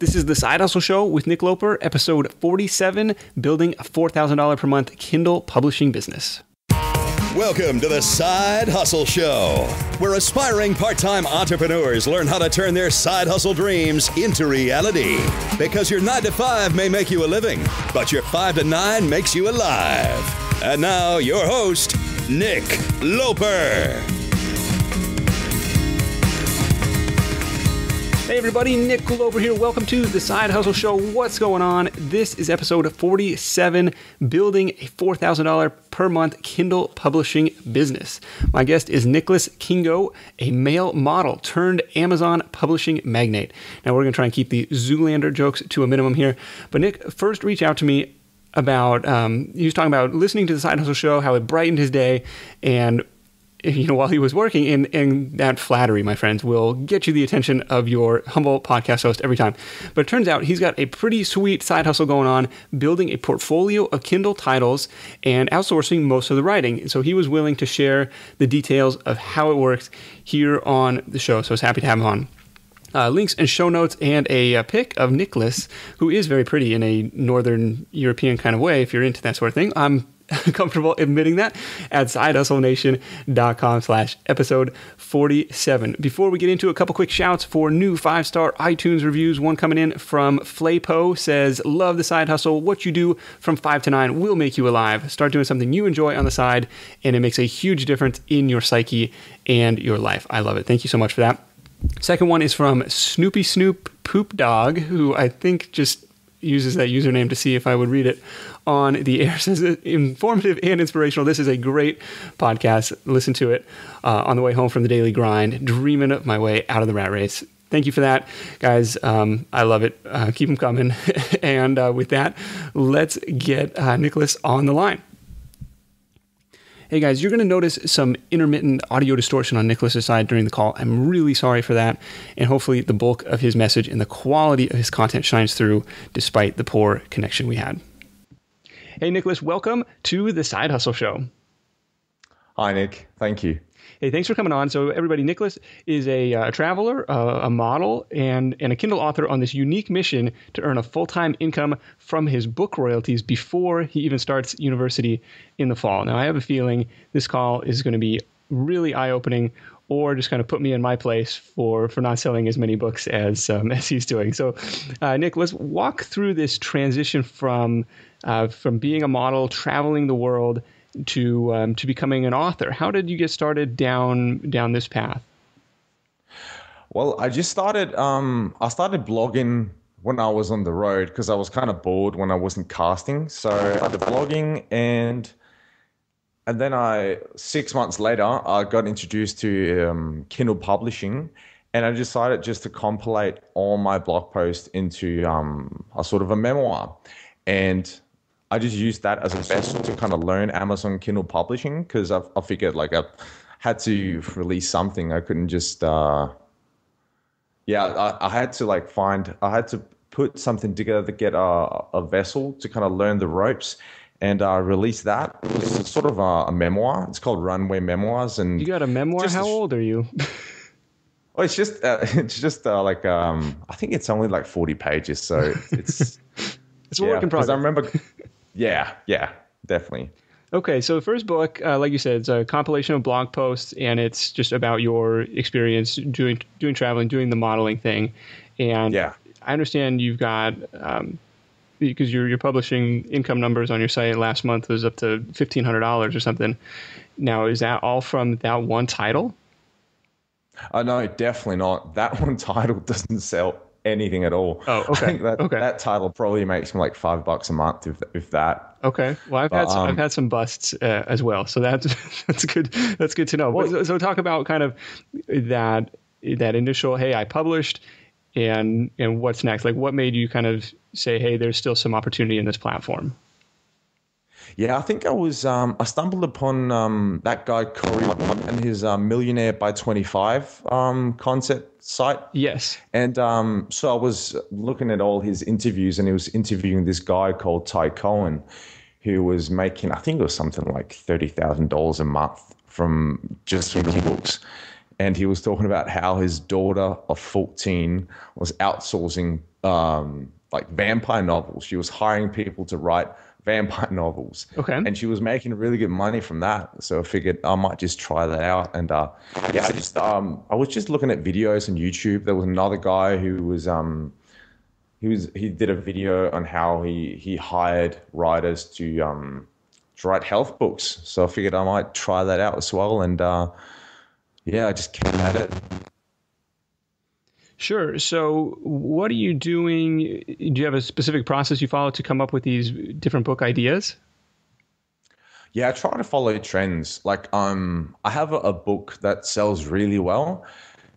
This is The Side Hustle Show with Nick Loper, episode 47, Building a $4,000 per month Kindle publishing business. Welcome to The Side Hustle Show, where aspiring part-time entrepreneurs learn how to turn their side hustle dreams into reality. Because your 9 to 5 may make you a living, but your 5 to 9 makes you alive. And now, your host, Nick Loper. Hey everybody, Nick Loper here. Welcome to The Side Hustle Show. What's going on? This is episode 47, Building a $4,000 per month Kindle publishing business. My guest is Nicholas Kingo, a male model turned Amazon publishing magnate. Now we're going to try and keep the Zoolander jokes to a minimum here. But Nick first reached out to me about, he was talking about listening to The Side Hustle Show, how it brightened his day, and while he was working, and that flattery, my friends, will get you the attention of your humble podcast host every time. But it turns out he's got a pretty sweet side hustle going on, building a portfolio of Kindle titles and outsourcing most of the writing. So he was willing to share the details of how it works here on the show. So I was happy to have him on. Links and show notes and a pic of Nicholas, who is very pretty in a Northern European kind of way, if you're into that sort of thing. I'm comfortable admitting that at sidehustlenation.com/episode 47. Before we get into a couple quick shouts for new 5-star iTunes reviews, one coming in from Flaypo says, love the side hustle. What you do from 5 to 9 will make you alive. Start doing something you enjoy on the side, and it makes a huge difference in your psyche and your life. I love it. Thank you so much for that. Second one is from Snoopy Snoop Poop Dog, who I think just uses that username to see if I would read it on the air. Says informative and inspirational. This is a great podcast. Listen to it on the way home from the daily grind, dreaming of my way out of the rat race. Thank you for that, guys. I love it. Keep them coming. And with that, let's get Nicholas on the line. Hey guys, you're going to notice some intermittent audio distortion on Nicholas's side during the call. I'm really sorry for that, and hopefully the bulk of his message and the quality of his content shines through despite the poor connection we had. Hey Nicholas, welcome to The Side Hustle Show. Hi Nick, thank you. Hey, thanks for coming on. So everybody, Nicholas is a traveler, a model, and a Kindle author on this unique mission to earn a full-time income from his book royalties before he even starts university in the fall. Now, I have a feeling this call is going to be really eye-opening, or just kind of put me in my place for not selling as many books as he's doing. So, Nick, let's walk through this transition from being a model, traveling the world, to becoming an author. How did you get started down this path? Well, I just started blogging when I was on the road because I was kind of bored when I wasn't casting. So I started blogging, and then 6 months later I got introduced to Kindle publishing, and I decided just to compilate all my blog posts into a sort of a memoir. And I just used that as a vessel to kind of learn Amazon Kindle publishing, because I figured like I had to release something. I couldn't just, I had to put something together to get a vessel to kind of learn the ropes and release that. It was sort of a memoir. It's called Runway Memoirs. And you got a memoir? How old are you? Well, it's just I think it's only like 40 pages. So it's it's a work in progress. I remember. Yeah, definitely. Okay, so the first book, like you said, it's a compilation of blog posts, and it's just about your experience doing traveling, doing the modeling thing. And yeah. I understand you've got, because your publishing income numbers on your site last month was up to $1,500 or something. Now, is that all from that one title? No, definitely not. That one title doesn't sell anything at all. Oh, okay. I think that title probably makes me like $5 a month, if that. Okay. Well, I've had some busts as well, so that's good. That's good to know. Well, so talk about kind of that initial, hey, I published, and what's next? Like, what made you kind of say, hey, there's still some opportunity in this platform? Yeah, I think I stumbled upon that guy Corey and his Millionaire by 25 concept site. Yes. And so I was looking at all his interviews, and he was interviewing this guy called Ty Cohen, who was making, I think it was something like $30,000 a month from the books. And he was talking about how his daughter of 14 was outsourcing like vampire novels. She was hiring people to write vampire novels. Okay. And she was making really good money from that. So I figured I might just try that out. And I was just looking at videos on YouTube. There was another guy who was he did a video on how he hired writers to write health books. So I figured I might try that out as well. And I just came at it. Sure. So what are you doing? Do you have a specific process you follow to come up with these different book ideas? Yeah, I try to follow trends. Like, I have a book that sells really well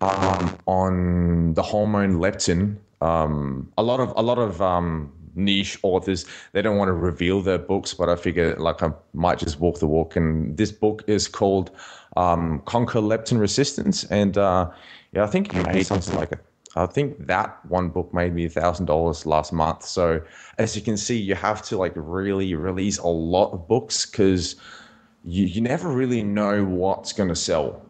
on the hormone leptin. A lot of niche authors, they don't want to reveal their books, but I figure like I might just walk the walk. And this book is called Conquer Leptin Resistance. And I think it made something like I think that one book made me $1,000 last month. So as you can see, you have to like really release a lot of books because you never really know what's going to sell.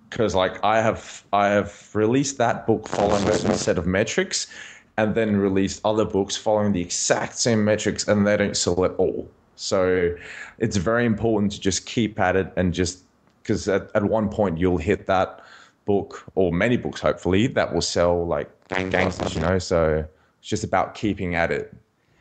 Because like I have released that book following a certain set of metrics, and then released other books following the exact same metrics, and they don't sell at all. So it's very important to just keep at it, and just because at one point you'll hit that book, or many books hopefully, that will sell like gangbusters, so it's just about keeping at it.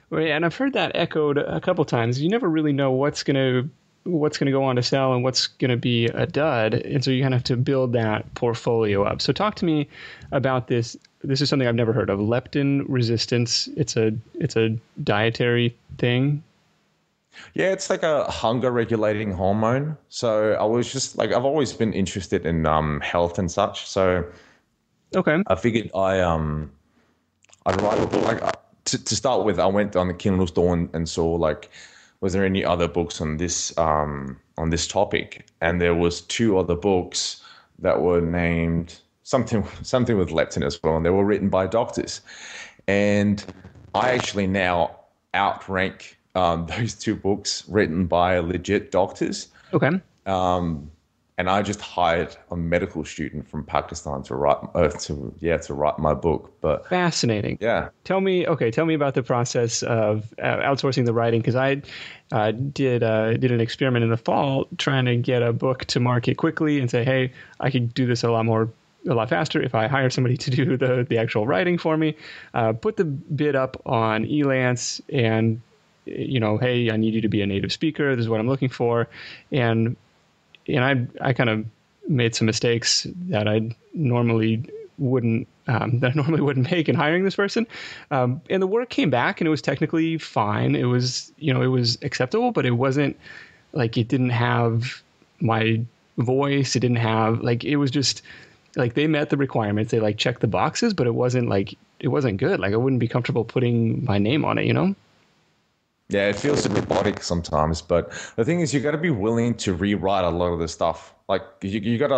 Well, yeah, and I've heard that echoed a couple times. You never really know what's gonna go on to sell and what's gonna be a dud, and so you kind of have to build that portfolio up. So talk to me about this. This is something I've never heard of, leptin resistance. It's a dietary thing. Yeah, it's like a hunger regulating hormone. So I was just like, I've always been interested in health and such. So okay, I figured I'd write a book. Like to start with, I went on the Kindle store and saw like, was there any other books on this topic? And there was 2 other books that were named something with leptin as well, and they were written by doctors. And I actually now outrank those 2 books written by legit doctors. Okay. And I just hired a medical student from Pakistan to write my book. But fascinating. Yeah. Tell me about the process of outsourcing the writing, because I did an experiment in the fall trying to get a book to market quickly and say, hey, I could do this a lot faster if I hire somebody to do the actual writing for me. Put the bid up on Elance and, hey, I need you to be a native speaker. This is what I'm looking for. And I kind of made some mistakes that I normally wouldn't make in hiring this person. And the work came back and it was technically fine. It was acceptable, but it wasn't like, it didn't have my voice. It didn't have it was just like, they met the requirements. They checked the boxes, but it wasn't good. Like I wouldn't be comfortable putting my name on it, Yeah, it feels a bit robotic sometimes, but the thing is, you got to be willing to rewrite a lot of the stuff. Like you gotta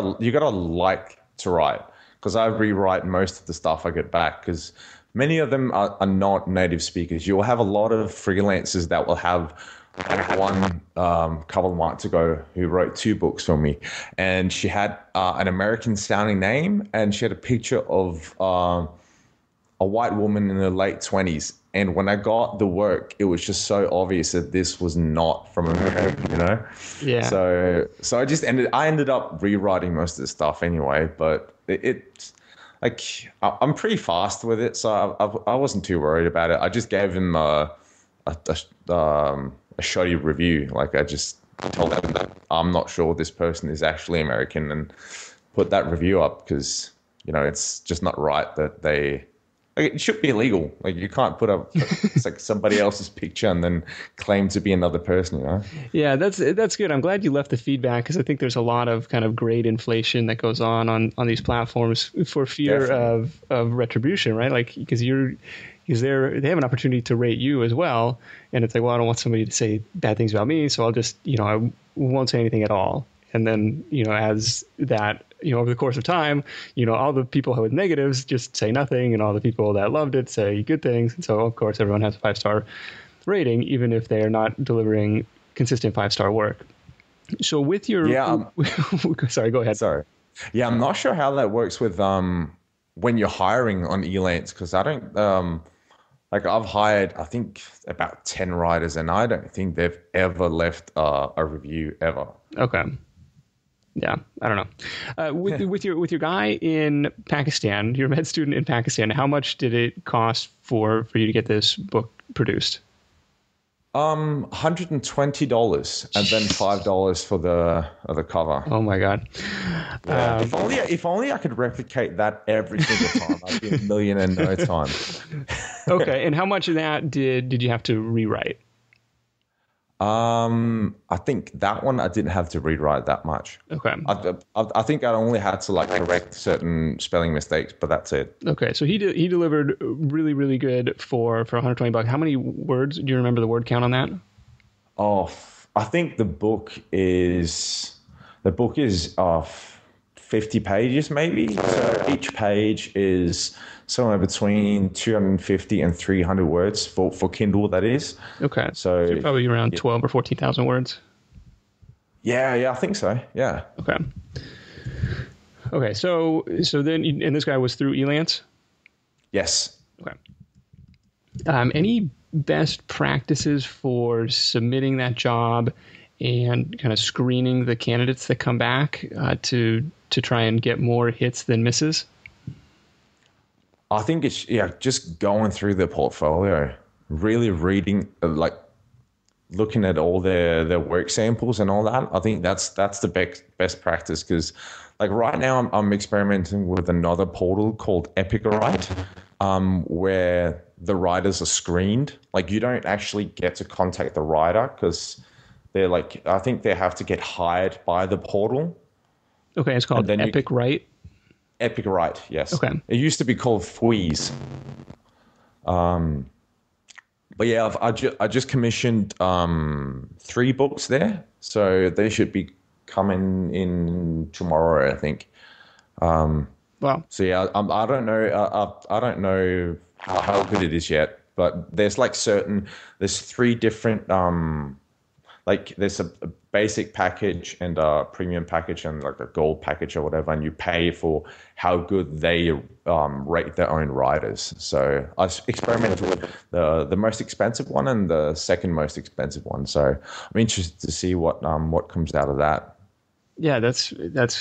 like to write, because I rewrite most of the stuff I get back, because many of them are not native speakers. You will have a lot of freelancers that will have. I had one couple of months ago who wrote 2 books for me, and she had an American sounding name, and she had a picture of a white woman in her late 20s. And when I got the work, it was just so obvious that this was not from America, Yeah. So I ended up rewriting most of the stuff anyway, but it's like, I'm pretty fast with it. So I wasn't too worried about it. I just gave him a shoddy review. Like I just told them that I'm not sure this person is actually American, and put that review up because, it's just not right that it should be illegal. Like you can't put up it's like somebody else's picture and then claim to be another person, Yeah, that's good. I'm glad you left the feedback, because I think there's a lot of kind of grade inflation that goes on these platforms for fear of retribution, right? Like because they have an opportunity to rate you as well, and it's like, well, I don't want somebody to say bad things about me, so I'll just I won't say anything at all. And then as that over the course of time, all the people with negatives just say nothing, and all the people that loved it say good things. And so of course everyone has a 5-star rating, even if they are not delivering consistent 5-star work. So with your sorry, go ahead. Sorry. Yeah, I'm not sure how that works with when you're hiring on Elance, because I don't Like I've hired, I think about 10 writers, and I don't think they've ever left a review ever. Okay. Yeah, I don't know. With your guy in Pakistan, your med student in Pakistan, how much did it cost for you to get this book produced? $120 and then $5 for the cover. Oh my God. Yeah. If only I could replicate that every single time, I'd be a million in no time. Okay, and how much of that did you have to rewrite? I think that one I didn't have to rewrite that much. Okay. I think I only had to like correct certain spelling mistakes, but that's it. Okay, so he delivered really, really good for $120. How many words? Do you remember the word count on that? Oh, I think the book is 50 pages maybe. So each page is somewhere between 250 and 300 words for Kindle, that is. Okay. So probably around 12 or 14,000 words. Yeah, I think so. Yeah. Okay. So then, and this guy was through Elance? Yes. Okay. Any best practices for submitting that job and kind of screening the candidates that come back to try and get more hits than misses? I think it's just going through their portfolio, really reading, like looking at all their work samples and all that. I think that's the best practice, because like right now I'm experimenting with another portal called Epicwrite, where the writers are screened. Like you don't actually get to contact the writer because they're like, I think they have to get hired by the portal. Okay, it's called Epicwrite. Epicwrite, yes. Okay. It used to be called Fweeze. But yeah, I just commissioned 3 books there, so they should be coming in tomorrow, I think. Wow. So yeah, I don't know. I don't know how good it is yet, but there's 3 different like there's a basic package and a premium package and like a gold package or whatever, and you pay for how good they rate their own writers. So I experimented with the most expensive one and the second most expensive one. So I'm interested to see what comes out of that. Yeah, that's.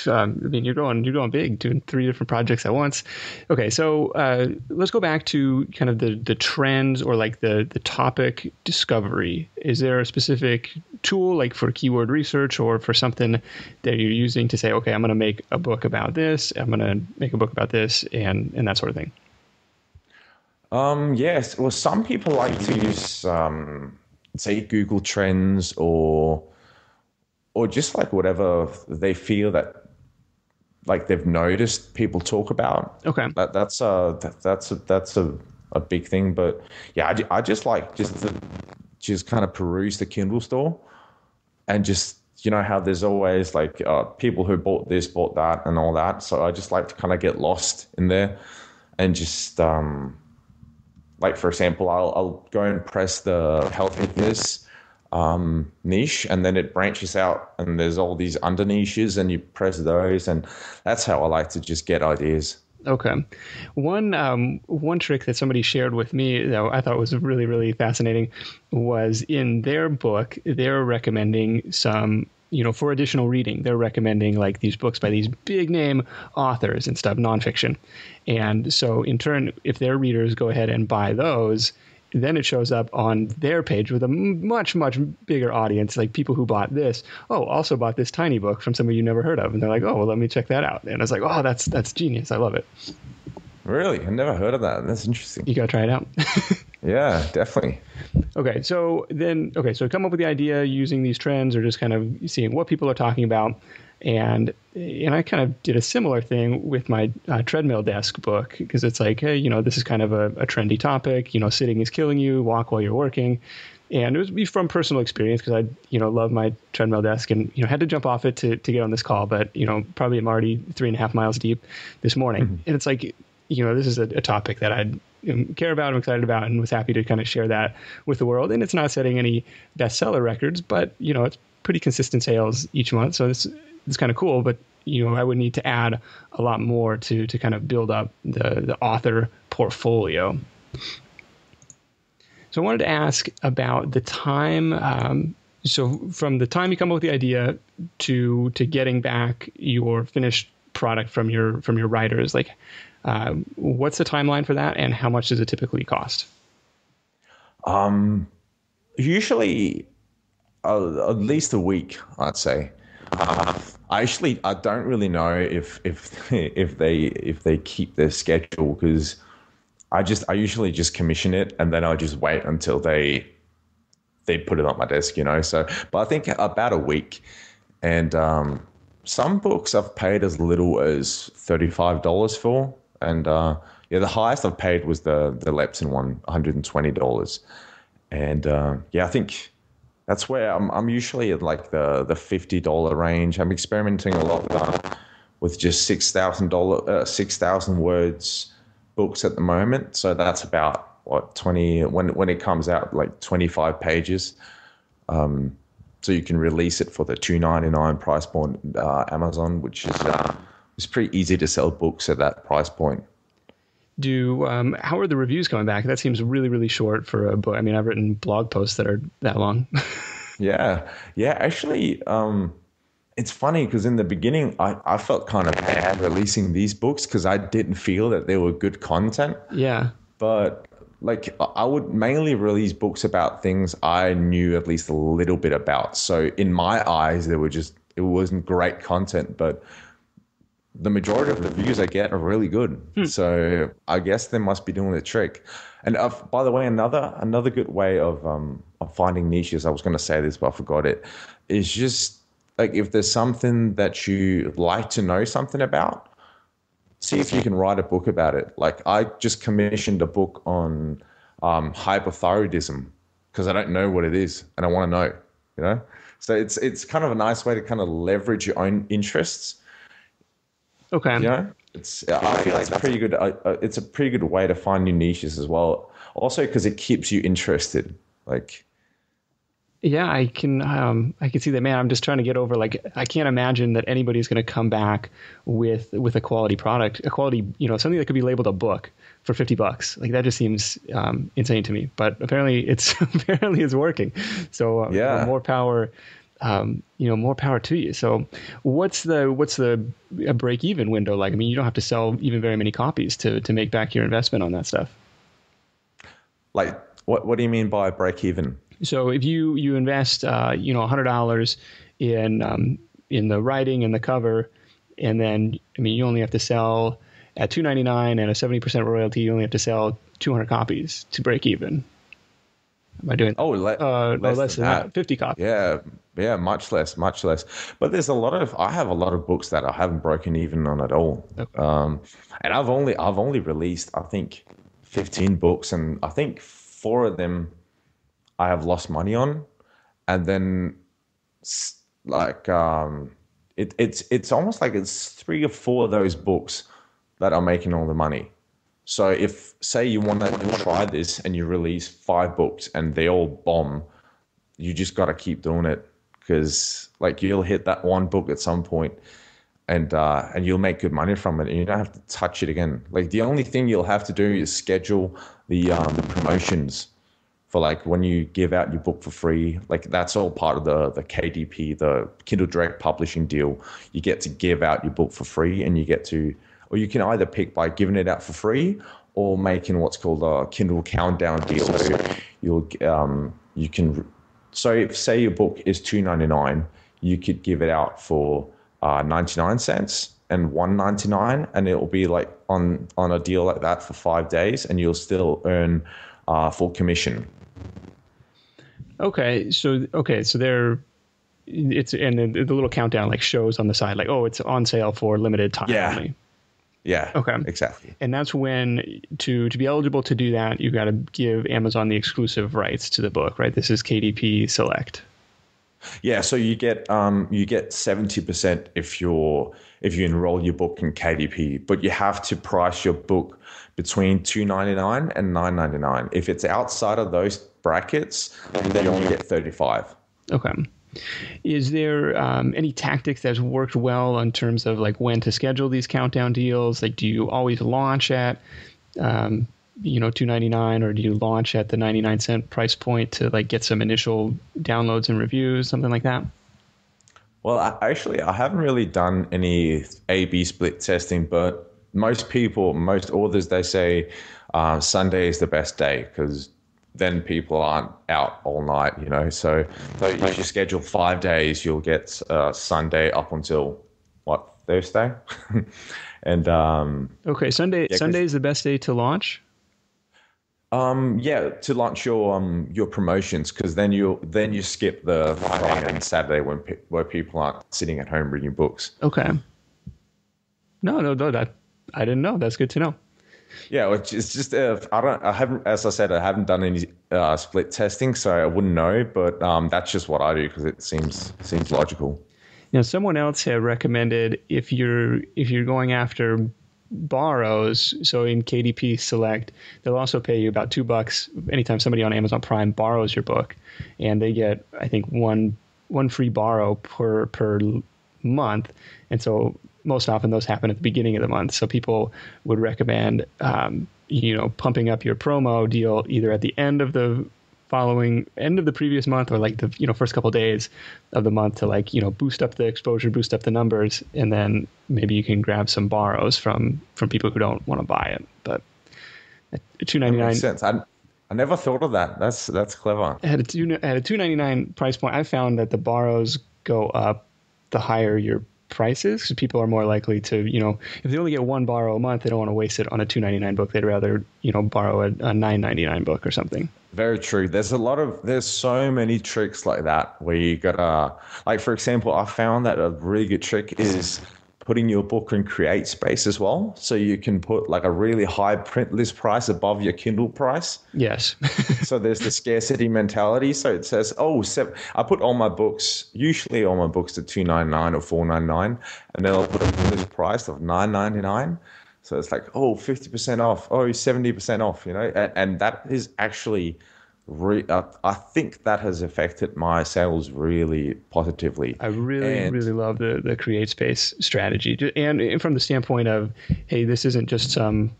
I mean, you're going big, doing 3 different projects at once. Okay, so let's go back to kind of the trends or like the topic discovery. Is there a specific tool like for keyword research or for something that you're using to say, okay, I'm going to make a book about this, I'm going to make a book about this, and that sort of thing? Yes. Well, some people like to use say Google Trends or just like whatever they feel that like they've noticed people talk about. Okay. That's a big thing. But yeah, I just like just kind of peruse the Kindle store and just, how there's always like people who bought this, bought that and all that. So I just like to kind of get lost in there and just like, for example, I'll go and press the health and fitness niche, and then it branches out and there's all these under niches and you press those, and that's how I like to just get ideas. Okay. One trick that somebody shared with me that I thought was really, really fascinating was in their book, they're recommending some, for additional reading, they're recommending like these books by these big name authors and stuff, nonfiction. And so in turn, if their readers go ahead and buy those, then it shows up on their page with a much, much bigger audience, like people who bought this. Oh, also bought this tiny book from somebody you never heard of. And they're like, oh, well, let me check that out. And I was like, oh, that's genius. I love it. Really? I never heard of that. That's interesting. You got to try it out. Yeah, definitely. Okay. So come up with the idea using these trends or just kind of seeing what people are talking about. And I kind of did a similar thing with my treadmill desk book, because it's like, hey, this is kind of a trendy topic. Sitting is killing you. Walk while you're working. And it was from personal experience, because I, love my treadmill desk and, had to jump off it to get on this call. But, probably I'm already 3.5 miles deep this morning. Mm-hmm. And it's like, this is a topic that I care about, I'm excited about, and was happy to kind of share that with the world. And it's not setting any bestseller records, but, it's pretty consistent sales each month. So it's kind of cool, but I would need to add a lot more to kind of build up the author portfolio. So I wanted to ask about the time. So from the time you come up with the idea to getting back your finished product from your writers, like what's the timeline for that, and how much does it typically cost? Usually, at least a week, I'd say. I don't really know if they keep their schedule, because I usually just commission it and then I just wait until they put it on my desk, So, but I think about a week, and some books I've paid as little as $35 for, and the highest I've paid was the Lepson one, $120, and I think that's where I'm usually at, like the $50 range. I'm experimenting a lot with just $6,000 words books at the moment. So that's about what 20 when it comes out, like 25 pages. So you can release it for the $2.99 price point Amazon, which is it's pretty easy to sell books at that price point. How are the reviews coming back? That seems really, really short for a book. I mean, I've written blog posts that are that long. Yeah. Actually, it's funny because in the beginning, I felt kind of bad releasing these books because I didn't feel that they were good content. Yeah. But like, I would mainly release books about things I knew at least a little bit about. So in my eyes, it wasn't great content, but the majority of the reviews I get are really good. So I guess they must be doing the trick. And by the way, another good way of finding niches, I was going to say this, but I forgot it, is just like, if there's something that you like to know something about, see if you can write a book about it. Like, I just commissioned a book on hypothyroidism because I don't know what it is and I want to know, So it's kind of a nice way to kind of leverage your own interests. Okay. I feel like it's pretty good. It's a pretty good way to find new niches as well. Also, because it keeps you interested. Like, yeah, I can see that, man. I'm just trying to get over, like, I can't imagine that anybody's going to come back with a quality product, something that could be labeled a book for $50. Like, that just seems insane to me. But apparently it's working. So more power. More power to you. So what's the break even window like? I mean, you don't have to sell even very many copies to make back your investment on that stuff. Like, what do you mean by break even? So if you invest, $100 in the writing and the cover, and then, I mean, you only have to sell at $2.99 and a 70% royalty, you only have to sell 200 copies to break even. Am I doing? Less than that. 50 copies. Yeah, much less. But there's I have a lot of books that I haven't broken even on at all. Okay. And I've only released, I think, 15 books, and I think 4 of them I have lost money on, and then like it's almost like it's 3 or 4 of those books that are making all the money. So if, say, you want to try this and you release 5 books and they all bomb, you just got to keep doing it, because like, you'll hit that one book at some point and you'll make good money from it, and you don't have to touch it again. Like, the only thing you'll have to do is schedule the promotions for, like, when you give out your book for free. Like, that's all part of the KDP, the Kindle Direct Publishing deal. You get to give out your book for free, and or you can either pick by giving it out for free or making what's called a Kindle countdown deal. So so if, say, your book is $2.99, you could give it out for 99 cents and $1.99, and it will be like on a deal like that for 5 days, and you'll still earn full commission. Okay, so the little countdown, like, shows on the side, like, oh, it's on sale for limited time only. Yeah. Okay. Exactly. And that's when, to be eligible to do that, you've got to give Amazon the exclusive rights to the book, right? This is KDP Select. Yeah. So you get 70% if you enroll your book in KDP, but you have to price your book between $2.99 and $9.99. If it's outside of those brackets, then you only get 35. Okay. Is there any tactics that's worked well in terms of, like, when to schedule these countdown deals? Like, do you always launch at $2.99, or do you launch at the 99-cent price point to like get some initial downloads and reviews, something like that? Well, I haven't really done any A/B split testing, but most authors, they say Sunday is the best day because then people aren't out all night, So if you schedule 5 days, you'll get Sunday up until Thursday, and okay, Sunday is the best day to launch. To launch your promotions, because then you skip the Friday and Saturday where people aren't sitting at home reading books. Okay. No, that I didn't know. That's good to know. Yeah, it's just I haven't done any split testing, so I wouldn't know. But that's just what I do because it seems logical. Someone else had recommended if you're going after borrows, so in KDP Select, they'll also pay you about $2 anytime somebody on Amazon Prime borrows your book, and they get, I think, one free borrow per month, and so most often those happen at the beginning of the month. So people would recommend pumping up your promo deal either at the end of the previous month, or like the first couple of days of the month to boost up the exposure, boost up the numbers, and then maybe you can grab some borrows from people who don't want to buy it. But at $2.99, makes sense. I never thought of that. That's clever. At a $2.99 price point, I found that the borrows go up the higher your prices, because people are more likely to, if they only get one borrow a month, they don't want to waste it on a $2.99 book. They'd rather borrow a $9.99 book or something. Very true. There's so many tricks like that where you gotta, like, for example, I found that a really good trick is putting your book in CreateSpace as well. So you can put like a really high print list price above your Kindle price. Yes. So there's the scarcity mentality. So it says, I put usually all my books to $2.99 or $4.99, and then I'll put a list price of $9.99. So it's like, 50% off, 70% off, and that is actually, I think that has affected my sales really positively. I really love the CreateSpace strategy. And from the standpoint of, hey, this isn't just some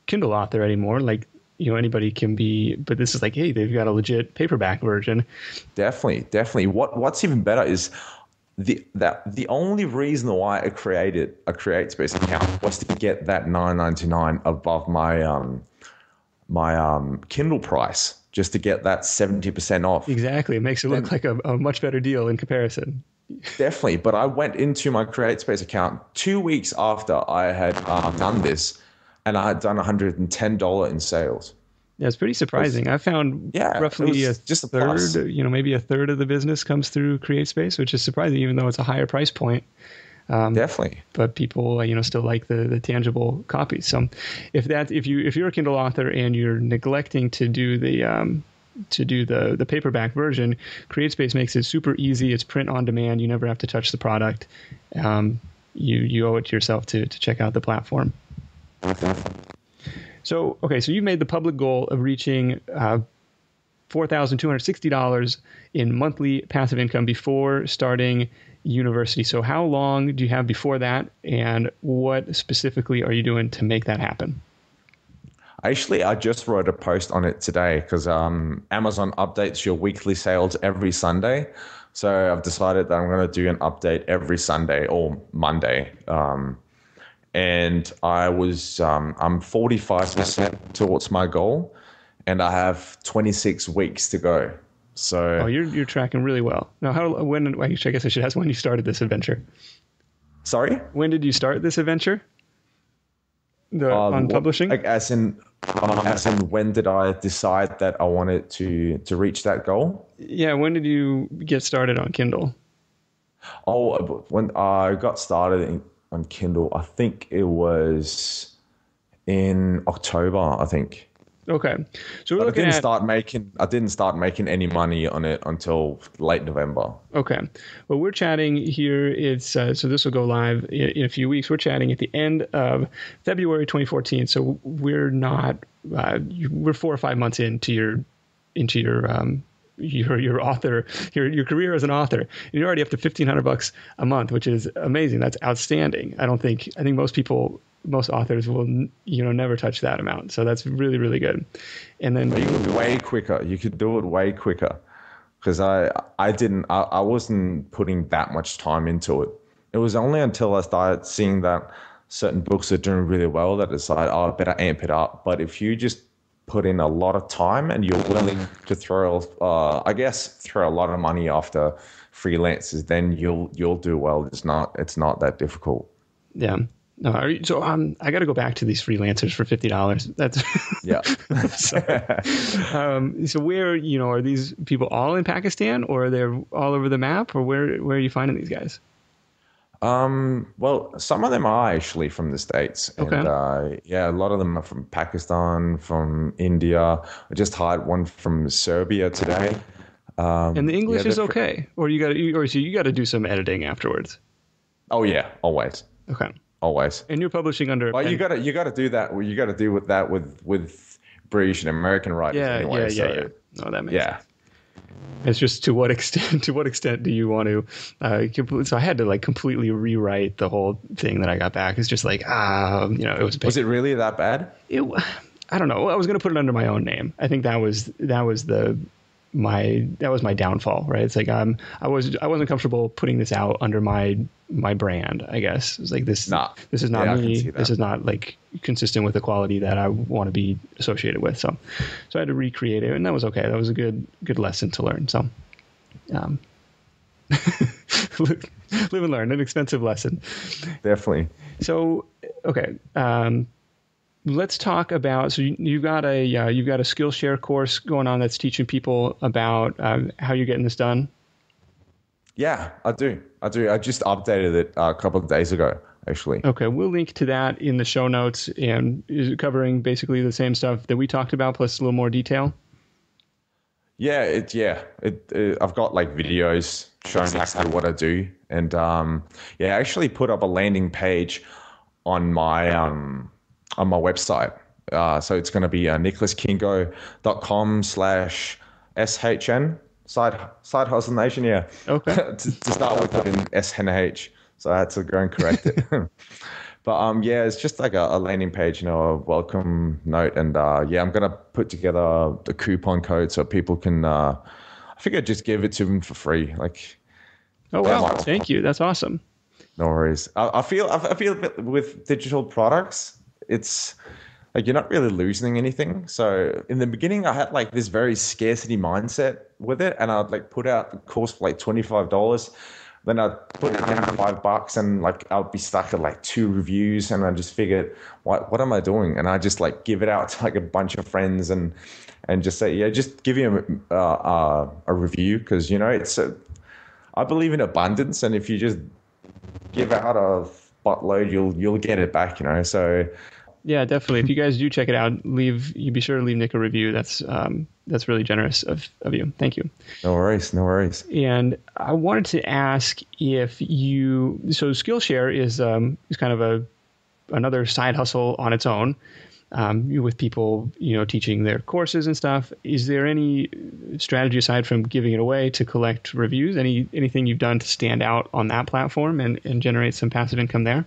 Kindle author anymore. Like, anybody can be, but this is like, hey, they've got a legit paperback version. Definitely. What's even better is, the only reason why I created a CreateSpace account was to get that $9.99 above my Kindle price, just to get that 70% off. Exactly. It makes it look like a much better deal in comparison. Definitely. But I went into my CreateSpace account 2 weeks after I had done this, and I had done $110 in sales. Yeah, it's pretty surprising. I found roughly just a third, maybe a third of the business comes through CreateSpace, which is surprising, even though it's a higher price point. Definitely. But people, still like the tangible copies. So if you're a Kindle author and you're neglecting to do the paperback version, CreateSpace makes it super easy. It's print on demand. You never have to touch the product. You owe it to yourself to check out the platform. So you made the public goal of reaching $4,260 in monthly passive income before starting university. So how long do you have before that, and what specifically are you doing to make that happen? Actually, I just wrote a post on it today because Amazon updates your weekly sales every Sunday. So I've decided that I'm going to do an update every Sunday or Monday. And I'm 45% towards my goal, and I have 26 weeks to go. So you're tracking really well. Now, I guess I should ask when you started this adventure. Sorry? When did you start this adventure? On publishing? Like as in when did I decide that I wanted to reach that goal? Yeah, when did you get started on Kindle? When I got started on Kindle, I think it was in October, I think. Okay. So I didn't start making any money on it until late November. Okay. Well, we're chatting here. It's so this will go live in a few weeks. We're chatting at the end of February 2014. So we're not we're 4 or 5 months into your author, your career as an author, and you're already up to $1,500 a month, which is amazing. That's outstanding. I think most people most authors will, never touch that amount. So that's really, really good. And then you could way quicker. You could do it way quicker, because I wasn't putting that much time into it. It was only until I started seeing that certain books are doing really well that I decided, I better amp it up. But if you just put in a lot of time and you're willing to throw a lot of money after freelancers, then you'll do well. It's not that difficult. Yeah. No, I got to go back to these freelancers for $50. That's yeah. So where, are these people all in Pakistan, or are they all over the map, or where are you finding these guys? Well, some of them are actually from the States. Okay. And a lot of them are from Pakistan, from India. I just hired one from Serbia today. And the English is okay, or you got to do some editing afterwards. Oh yeah, always. Okay. Always. And you're publishing under. Well, you got to do that. You got to do with that with British and American writers. Anyway, yeah. No, that makes sense. It's just to what extent do you want to? So I had to completely rewrite the whole thing that I got back. It's just it was. Was it really that bad? I don't know. I was going to put it under my own name. I think that was my downfall, right? It's like I wasn't comfortable putting this out under my brand, I guess. It's like this is not me. This is not consistent with the quality that I want to be associated with. So I had to recreate it, and that was okay. That was a good lesson to learn. So live and learn, an expensive lesson. Definitely. So okay. Let's talk about. So you've got a Skillshare course going on that's teaching people about how you're getting this done. Yeah, I do. I just updated it a couple of days ago, actually. Okay, we'll link to that in the show notes, and is it covering basically the same stuff that we talked about plus a little more detail? Yeah, I've got videos showing exactly what I do, and I actually put up a landing page on my website. So it's going to be nicholaskingo.com/SHN, Side Hustle Nation. Yeah. Okay. to start with, put in SNH. So I had to go and correct it. But it's just like a landing page, a welcome note. And I'm going to put together the coupon code so people can, I figure just give it to them for free. Oh, wow. Thank you. That's awesome. No worries. I feel with digital products, it's you're not really losing anything. So in the beginning, I had this very scarcity mindset with it, and I'd put out the course for $25. Then I'd put it down to $5, and I'd be stuck at 2 reviews, and I just figured, what am I doing? And I just give it out to a bunch of friends and just say, just give him a review, because it's I believe in abundance, and if you just give out a buttload, you'll get it back. So. Yeah, definitely. If you guys do check it out, you be sure to leave Nick a review. That's really generous of you. Thank you. No worries. And I wanted to ask so Skillshare is kind of another side hustle on its own, with people teaching their courses and stuff. Is there any strategy aside from giving it away to collect reviews? Anything you've done to stand out on that platform and generate some passive income there?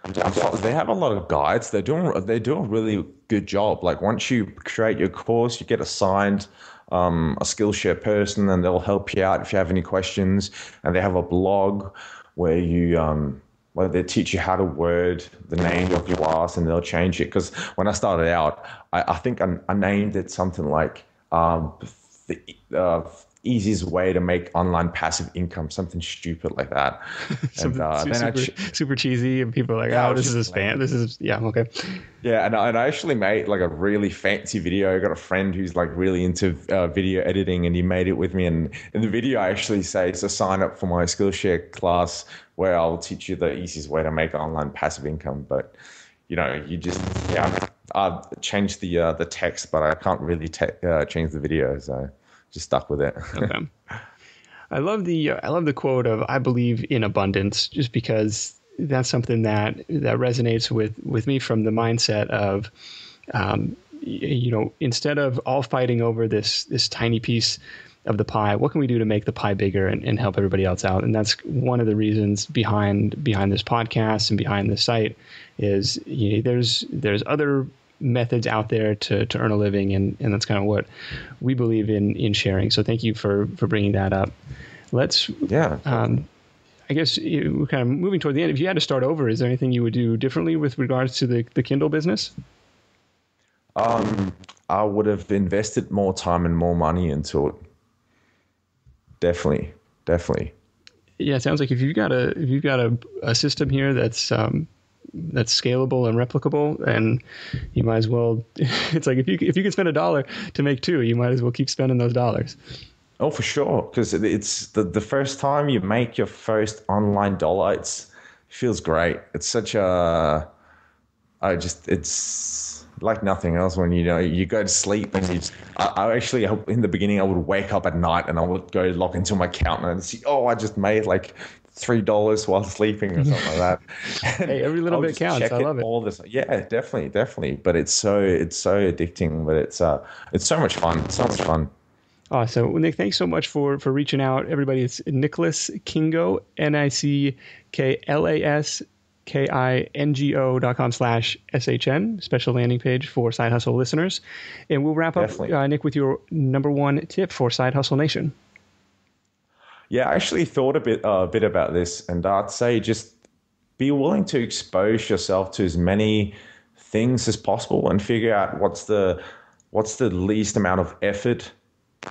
They have a lot of guides. They do a really good job. Once you create your course, you get assigned a Skillshare person, and they'll help you out if you have any questions. And they have a blog where where they teach you how to word the name of your class, and they'll change it. Because when I started out, I think I named it something like the easiest way to make online passive income, something stupid like that. Super cheesy, and people are like, this is a spam. This is, okay. Yeah, and I actually made a really fancy video. I got a friend who's really into video editing, and he made it with me. And in the video, I actually say, so sign up for my Skillshare class where I'll teach you the easiest way to make online passive income. But you just I've changed the text, but I can't really change the video, so just stuck with it. Okay. I love the quote of "I believe in abundance," just because that's something that resonates with me from the mindset of instead of all fighting over this tiny piece of the pie, what can we do to make the pie bigger and help everybody else out? And that's one of the reasons behind this podcast and behind this site is there's other methods out there to earn a living, and that's kind of what we believe in sharing. So thank you for bringing that up. I guess we're kind of moving toward the end. If you had to start over, is there anything you would do differently with regards to the Kindle business? I would have invested more time and more money into it. Definitely. Yeah, it sounds like if you've got a system here that's scalable and replicable, and you might as well. It's like if you can spend $1 to make two, you might as well keep spending those dollars. Oh, for sure, because it's the first time you make your first online dollar, it feels great. It's such a, it's like nothing else when you go to sleep and I actually, in the beginning, I would wake up at night and I would go log into my account and I'd see, I just made like $3 while sleeping or something like that. Hey, every little bit counts. I love it. All this, yeah, definitely. But it's so addicting. But it's so much fun. It's so much fun. So Nick, thanks so much for reaching out. Everybody, it's Nicholas Kingo, NickLaSkingo.com/SHN, special landing page for Side Hustle listeners. And we'll wrap up, Nick, with your number one tip for Side Hustle Nation. Yeah, I actually thought a bit about this, and I'd say just be willing to expose yourself to as many things as possible and figure out what's the least amount of effort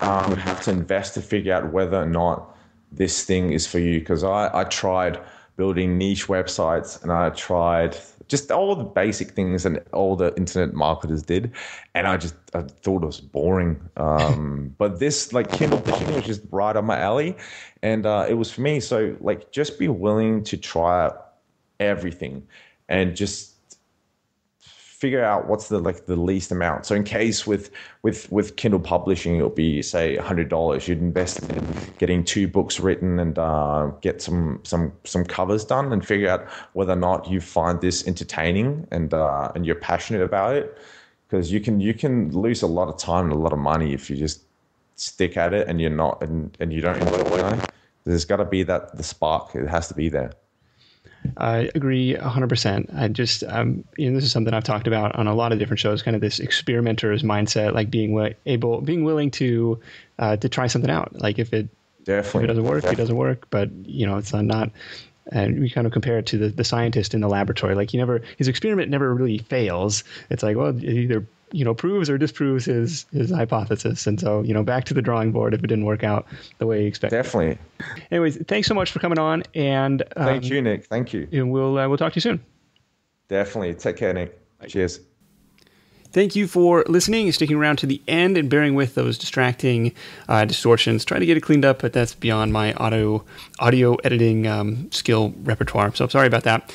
you have to invest to figure out whether or not this thing is for you. Because I tried building niche websites and I tried just all the basic things and all the internet marketers did, and I thought it was boring. But this Kindle publishing was just right up my alley, and it was for me. So just be willing to try out everything and just figure out what's the least amount. So in case with Kindle publishing, it'll be say $100. You'd invest in getting 2 books written and get some covers done and figure out whether or not you find this entertaining and you're passionate about it. Because you can lose a lot of time and a lot of money if you just stick at it and you're not and you don't enjoy it. There's got to be the spark. It has to be there. I agree 100%. I just, this is something I've talked about on a lot of different shows, kind of this experimenter's mindset, like being willing to try something out. Like if it doesn't work, it doesn't work, but it's not, and we kind of compare it to the scientist in the laboratory. Like his experiment never really fails. It's like, well, it either proves or disproves his hypothesis. And so, back to the drawing board if it didn't work out the way you expected. Definitely. Anyways, thanks so much for coming on. And thank you, Nick. Thank you. And we'll talk to you soon. Definitely. Take care, Nick. Bye. Cheers. Thank you for listening and sticking around to the end and bearing with those distracting distortions. Try to get it cleaned up, but that's beyond my audio editing skill repertoire. So sorry about that.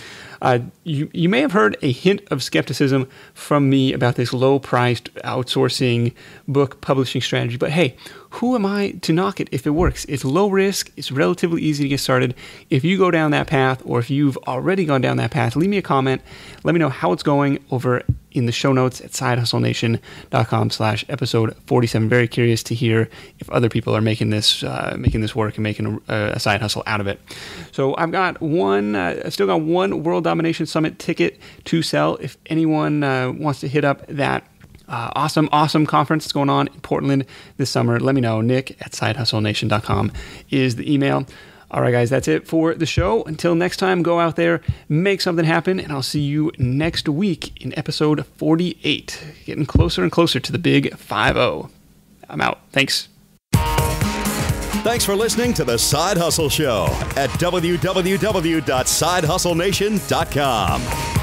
You may have heard a hint of skepticism from me about this low-priced outsourcing book publishing strategy, but hey, who am I to knock it if it works? It's low risk. It's relatively easy to get started. If you go down that path, or if you've already gone down that path, leave me a comment. Let me know how it's going over in the show notes at sidehustlenation.com/episode 47. Very curious to hear if other people are making this work and making a side hustle out of it. So I've got still got one World Domination Summit ticket to sell. If anyone wants to hit up that awesome conference that's going on in Portland this summer, let me know. Nick@sidehustlenation.com is the email. All right, guys, that's it for the show. Until next time, go out there, make something happen, and I'll see you next week in episode 48. Getting closer and closer to the big 5-0. I'm out. Thanks. Thanks for listening to The Side Hustle Show at www.sidehustlenation.com.